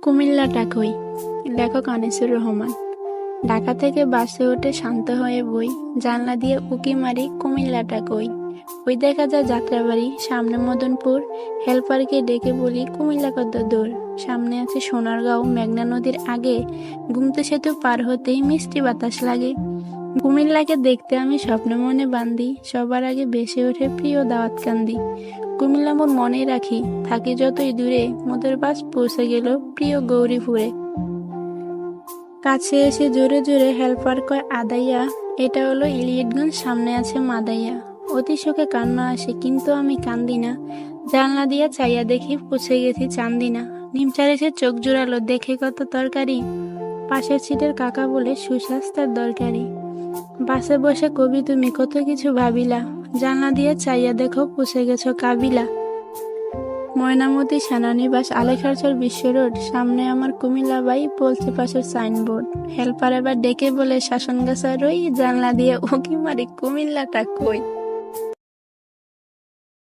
কুমিল্লাটা কই? লেখক আনিসুর রহমান। ঢাকা থেকে বাসে উঠে শান্ত হয়ে বই, জানলা দিয়ে উঁকি মারি কুমিল্লাটা কই। ওই দেখা যায় যাত্রাবাড়ি, সামনে মদনপুর। হেল্পারকে ডেকে বলি কুমিল্লা কত দূর। সামনে আছে সোনারগাঁও, মেঘনা নদীর আগে। গুমতি সেতু পার হতেই মিষ্টি বাতাস লাগে। কুমিল্লাকে দেখতে আমি স্বপ্ন মনে বান্ধি, সবার আগে বেসে ওঠে প্রিয় দাওয়াত কান্দি। কুমিল্লা মোর মনে রাখি, থাকি যতই দূরে, মোদের বাস পৌঁছে গেল প্রিয় গৌরীপুরে। কাছে এসে জোরে জোরে হেল্পার কয় আদাইয়া, এটা হলো ইলিয়টগঞ্জ, সামনে আছে মাদাইয়া। অতি শোকে কান্না আসে কিন্তু আমি কান্দি না। জানলা দিয়া চাইয়া দেখি পৌঁছে গেছি চান্দিনা। নিমচার এসে চোখ জোড়ালো, দেখে কত তরকারি। পাশের সিটের কাকা বলে সুস্বাস্থ্যের দরকারি। বাসে বসে কবি তুমি কত কিছু ভাবিলা, জানলা দিয়ে চাইয়া দেখো পৌঁছে গেছো কাবিলা। ময়নামতি সেনানিবাস, আলেখারচর বিশ্ব রোড, সামনে আমার কুমিল্লা বাই, বলছে পাশের সাইনবোর্ড। হেল্পার এবার ডেকে বলে শাসনগাছা রই, জানলা দিয়ে উঁকি মারি কুমিল্লাটা কই।